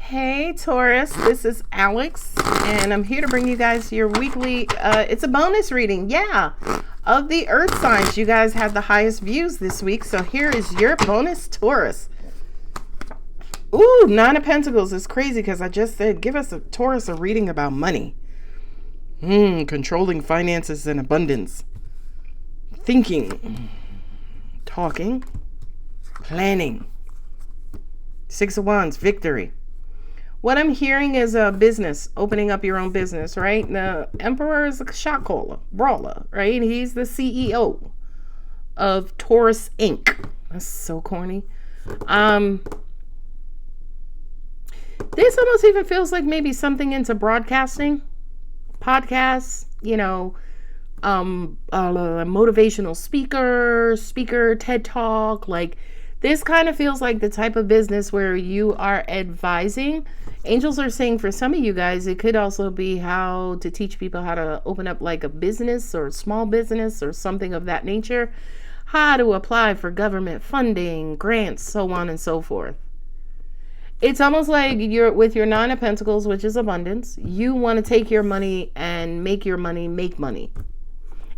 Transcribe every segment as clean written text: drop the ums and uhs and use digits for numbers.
Hey Taurus, this is Alex, and I'm here to bring you guys your weekly, it's a bonus reading, of the Earth signs. You guys had the highest views this week, so here is your bonus, Taurus. Ooh, Nine of Pentacles is crazy because I just said, give us a Taurus a reading about money. Controlling finances and abundance. Thinking. Talking. Planning. Six of Wands, victory. What I'm hearing is a business, opening up your own business, right? The Emperor is a shot caller, brawler, right? He's the CEO of Taurus Inc. That's so corny. This almost even feels like maybe something into broadcasting, podcasts, motivational speaker, TED Talk. Like, this kind of feels like the type of business where you are advising. Angels are saying for some of you guys, it could also be how to teach people how to open up like a business or a small business or something of that nature, how to apply for government funding, grants, so on and so forth. It's almost like you're with your Nine of Pentacles, which is abundance. You want to take your money and make your money make money.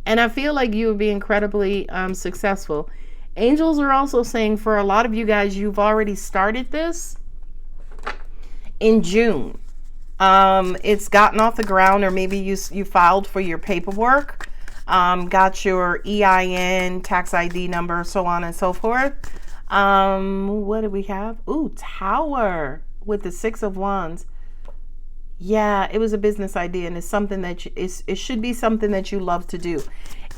And I feel like you would be incredibly successful. Angels are also saying for a lot of you guys, you've already started this in June. It's gotten off the ground, or maybe you filed for your paperwork, got your EIN, tax ID number, so on and so forth. What do we have? Ooh, Tower with the Six of Wands. Yeah, it was a business idea, and it's something that it should be something that you love to do.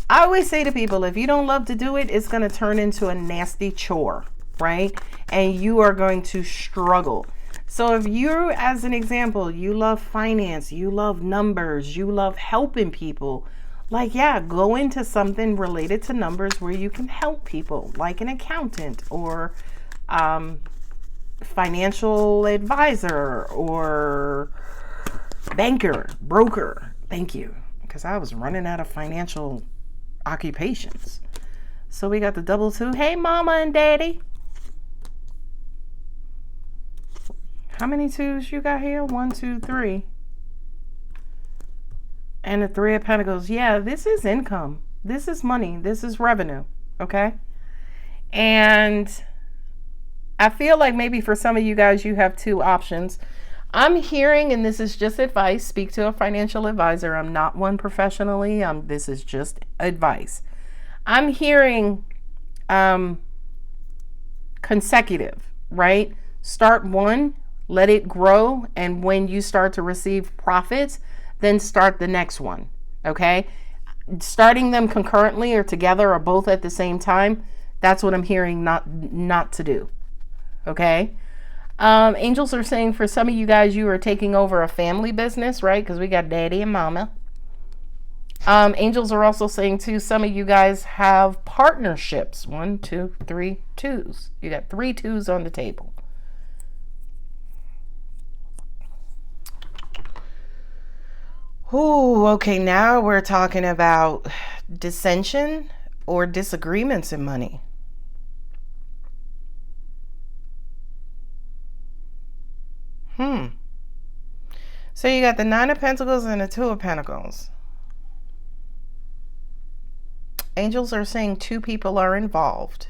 I always say to people, if you don't love to do it, it's going to turn into a nasty chore, right? And you are going to struggle. So if you're, as an example, you love finance, you love numbers, you love helping people, go into something related to numbers where you can help people, like an accountant or financial advisor or banker, broker. Thank you, because I was running out of financial occupations. So we got the double two. Hey, mama and daddy. How many twos you got here? 1, 2, 3. And the Three of Pentacles. Yeah, this is income. This is money. This is revenue. Okay. And I feel like maybe for some of you guys, you have two options. I'm hearing, and this is just advice, speak to a financial advisor. I'm not one professionally. This is just advice. I'm hearing consecutive, right? Start one, let it grow, and when you start to receive profits, then start the next one, okay? Starting them concurrently or together or both at the same time, that's what I'm hearing not to do, okay? Angels are saying for some of you guys, you are taking over a family business, right? Because we got daddy and mama. Angels are also saying too, some of you guys have partnerships. 1, 2, 3 twos. You got 3 twos on the table. Ooh, okay, now we're talking about dissension or disagreements in money. So you got the Nine of Pentacles and the Two of Pentacles. Angels are saying 2 people are involved.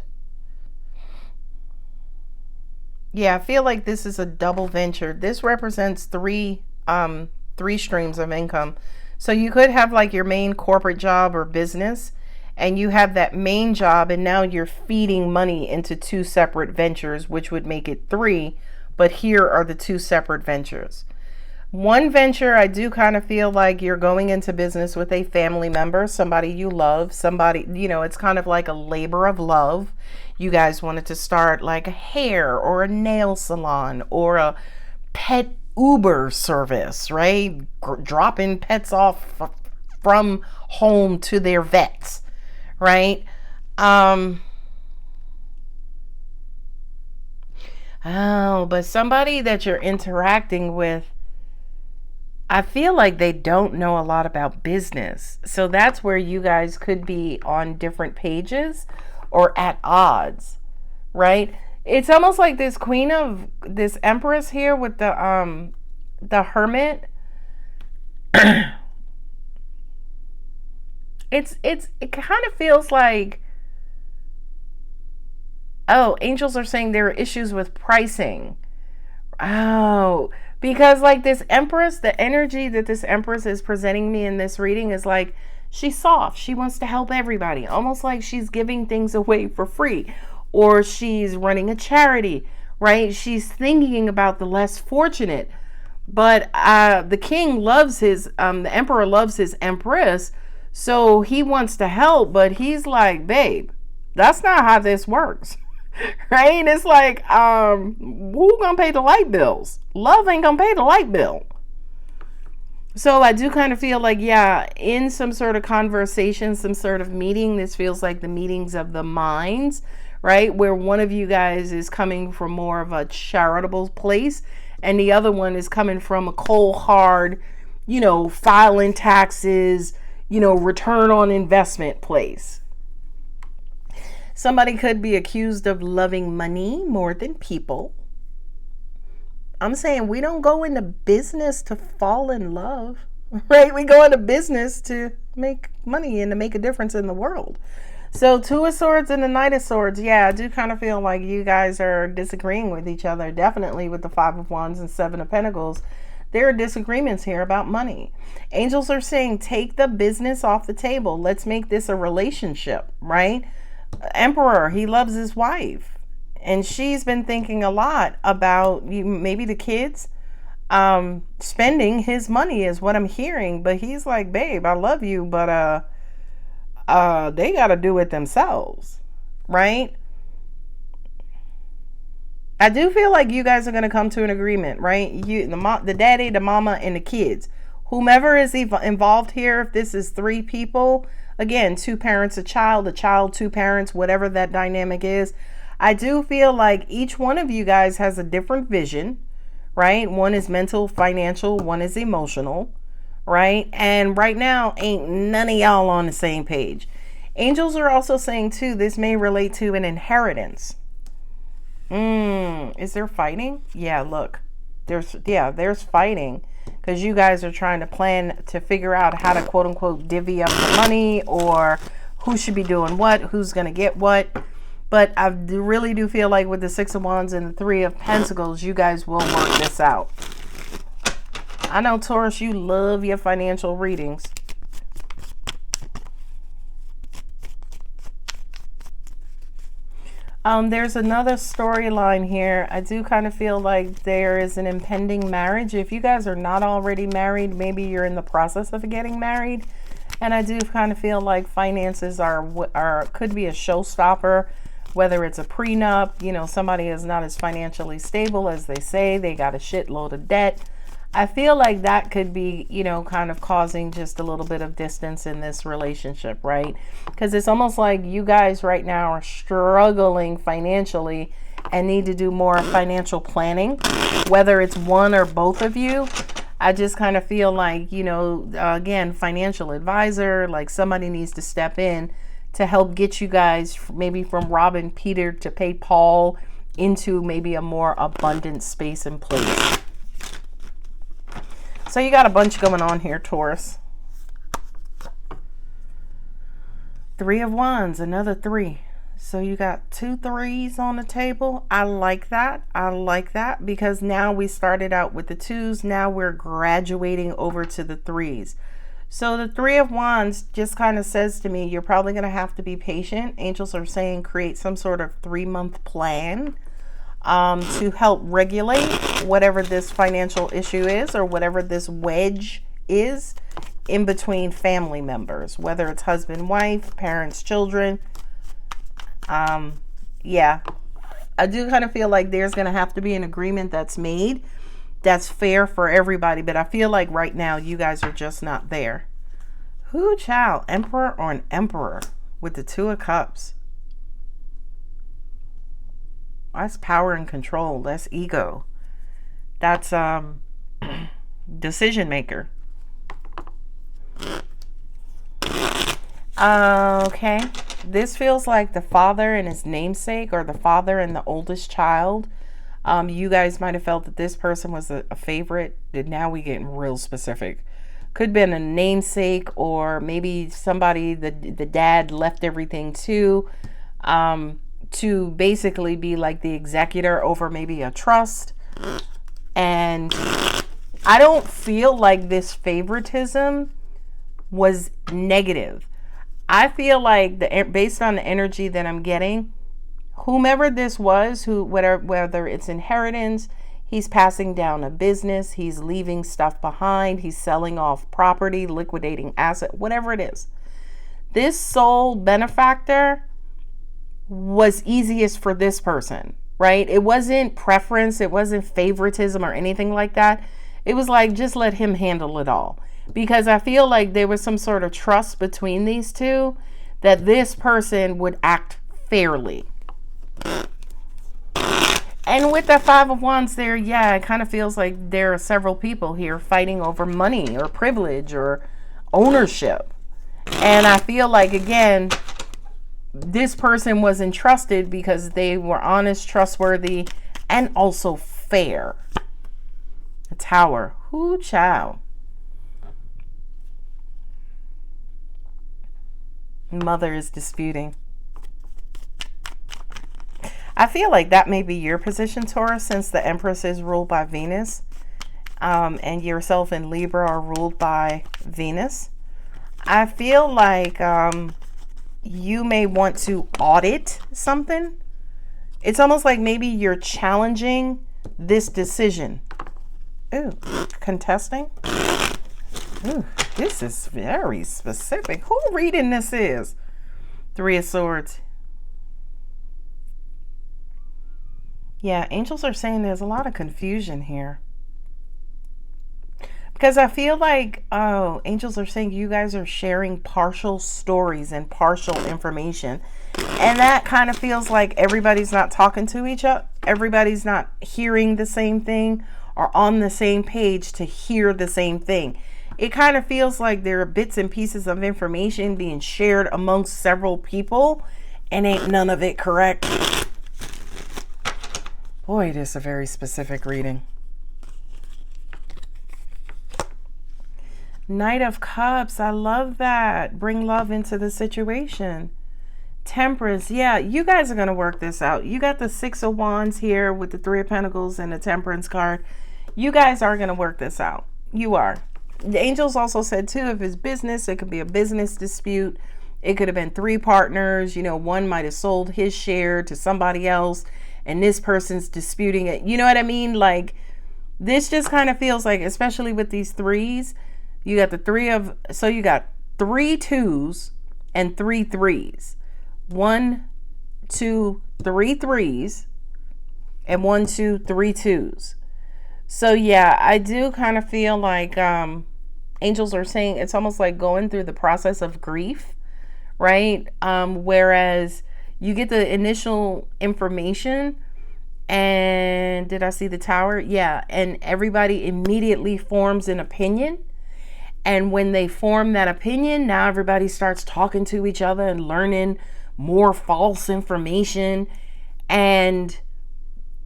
Yeah, I feel like this is a double venture. This represents three streams of income. So you could have like your main corporate job or business, and you have that main job, and now you're feeding money into 2 separate ventures, which would make it 3. But here are the 2 separate ventures. One venture, I do kind of feel like you're going into business with a family member, somebody you love, somebody, it's kind of like a labor of love. You guys wanted to start like a hair or a nail salon or a pet Uber service, right? Dropping pets off from home to their vets, right? But somebody that you're interacting with, I feel like they don't know a lot about business. So that's where you guys could be on different pages or at odds, right? It's almost like this queen of this empress here with the hermit. It kind of feels like, oh, angels are saying there are issues with pricing. Oh, because like this empress, the energy that this empress is presenting me in this reading is like she's soft. She wants to help everybody, almost like she's giving things away for free, or she's running a charity, right? She's thinking about the less fortunate. But the king loves the emperor loves his empress, so he wants to help, but he's like, babe, that's not how this works. Right? It's like, who gonna pay the light bills? Love ain't gonna pay the light bill. So I do kind of feel like, yeah, in some sort of conversation, some sort of meeting, this feels like the meetings of the minds, right? Where one of you guys is coming from more of a charitable place and the other one is coming from a cold, hard, filing taxes, return on investment place. Somebody could be accused of loving money more than people. I'm saying we don't go into business to fall in love, right? We go into business to make money and to make a difference in the world. So Two of Swords and the Knight of Swords, yeah, I do kind of feel like you guys are disagreeing with each other. Definitely with the Five of Wands and Seven of Pentacles. There are disagreements here about money. Angels are saying take the business off the table. Let's make this a relationship, right? Emperor, he loves his wife. And she's been thinking a lot about maybe the kids spending his money is what I'm hearing. But he's like, babe, I love you, but they got to do it themselves, right? I do feel like you guys are going to come to an agreement, right? The daddy, the mama, and the kids. Whomever is involved here, if this is 3 people, again, 2 parents, a child, 2 parents, whatever that dynamic is, I do feel like each one of you guys has a different vision, right? One is mental, financial, one is emotional, right? And right now, ain't none of y'all on the same page. Angels are also saying, too, this may relate to an inheritance. Is there fighting? Yeah, look. There's fighting. Because you guys are trying to plan to figure out how to, quote unquote, divvy up the money, or who should be doing what, who's going to get what. But I really do feel like with the Six of Wands and the Three of Pentacles, you guys will work this out. I know, Taurus, you love your financial readings. There's another storyline here. I do kind of feel like there is an impending marriage. If you guys are not already married, maybe you're in the process of getting married. And I do kind of feel like finances could be a showstopper, whether it's a prenup, somebody is not as financially stable as they say, they got a shitload of debt. I feel like that could be, kind of causing just a little bit of distance in this relationship, right? Because it's almost like you guys right now are struggling financially and need to do more financial planning, whether it's one or both of you. I just kind of feel like, again, financial advisor, like somebody needs to step in to help get you guys maybe from robbing Peter to pay Paul into maybe a more abundant space and place. So you got a bunch going on here, Taurus. 3 of Wands, another 3. So you got 2 3s on the table. I like that. I like that because now we started out with the 2s. Now we're graduating over to the 3s. So the 3 of Wands just kind of says to me, you're probably going to have to be patient. Angels are saying create some sort of 3-month plan to help regulate whatever this financial issue is or whatever this wedge is in between family members, whether it's husband, wife, parents, children. Yeah, I do kind of feel like there's going to have to be an agreement that's made that's fair for everybody. But I feel like right now you guys are just not there. Who, child? Emperor or an emperor with the 2 of Cups? That's power and control. That's ego. That's decision maker. Okay. This feels like the father and his namesake, or the father and the oldest child. You guys might have felt that this person was a favorite. Now we getting real specific. Could have been a namesake, or maybe somebody the dad left everything to basically be like the executor over maybe a trust. And I don't feel like this favoritism was negative. I feel like based on the energy that I'm getting, whomever this was, whether it's inheritance, he's passing down a business, he's leaving stuff behind, he's selling off property, liquidating asset, whatever it is. This sole benefactor was easiest for this person, right? It wasn't preference, it wasn't favoritism or anything like that. It was like, just let him handle it all. Because I feel like there was some sort of trust between these two, that this person would act fairly. And with the Five of Wands there, yeah, it kind of feels like there are several people here fighting over money or privilege or ownership. And I feel like, again, this person was entrusted because they were honest, trustworthy, and also fair. The Tower. Hoo chow. Mother is disputing. I feel like that may be your position, Taurus, since the Empress is ruled by Venus, and yourself and Libra are ruled by Venus. I feel like you may want to audit something. It's almost like maybe you're challenging this decision. Ooh, contesting. Ooh, this is very specific. Who reading this is? Three of Swords. Yeah, angels are saying there's a lot of confusion here. Because I feel like, angels are saying you guys are sharing partial stories and partial information. And that kind of feels like everybody's not talking to each other. Everybody's not hearing the same thing or on the same page to hear the same thing. It kind of feels like there are bits and pieces of information being shared amongst several people, and ain't none of it correct. Boy, it is a very specific reading. Knight of Cups. I love that. Bring love into the situation. Temperance. Yeah, you guys are going to work this out. You got the Six of Wands here with the Three of Pentacles and the Temperance card. You guys are going to work this out. You are. The angels also said, too, if it's business, it could be a business dispute. It could have been three partners. You know, one might have sold his share to somebody else, and this person's disputing it. You know what I mean? Like, this just kind of feels like, especially with these threes, you got so you got 3 2s and 3 3s. 1, 2, 3 3s and 1, 2, 3 2s. So yeah, I do kind of feel like angels are saying it's almost like going through the process of grief, right? Whereas you get the initial information, and did I see the Tower? Yeah, and everybody immediately forms an opinion. And when they form that opinion, now everybody starts talking to each other and learning more false information. And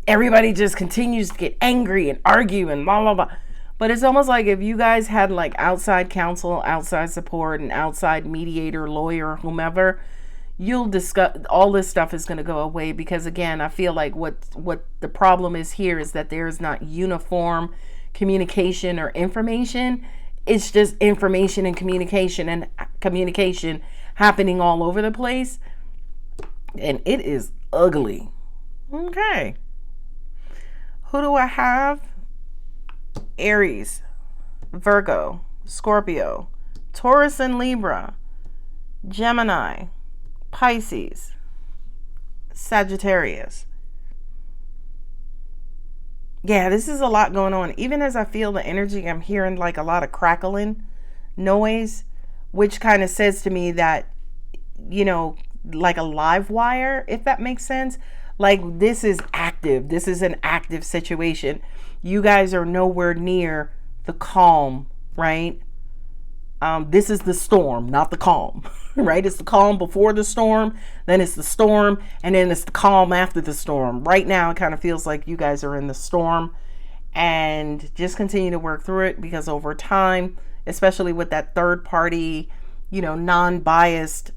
everybody just continues to get angry and argue and blah, blah, blah. But it's almost like if you guys had like outside counsel, outside support, and outside mediator, lawyer, whomever, you'll discuss all this stuff is going to go away. Because again, I feel like what the problem is here is that there is not uniform communication or information. It's just information and communication happening all over the place. And it is ugly. Okay. Who do I have? Aries, Virgo, Scorpio, Taurus and Libra, Gemini, Pisces, Sagittarius. Yeah, this is a lot going on. Even as I feel the energy, I'm hearing like a lot of crackling noise, which kind of says to me that, you know, like a live wire, if that makes sense. Like this is active. This is an active situation. You guys are nowhere near the calm, right? This is the storm, not the calm, right? It's the calm before the storm, then it's the storm, and then it's the calm after the storm. Right now, it kind of feels like you guys are in the storm, and just continue to work through it, because over time, especially with that third party, non-biased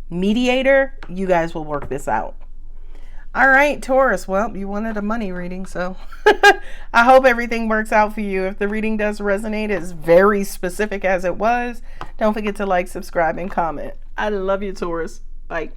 mediator, you guys will work this out. All right, Taurus. Well, you wanted a money reading, so I hope everything works out for you. If the reading does resonate, it's very specific as it was. Don't forget to like, subscribe, and comment. I love you, Taurus. Bye.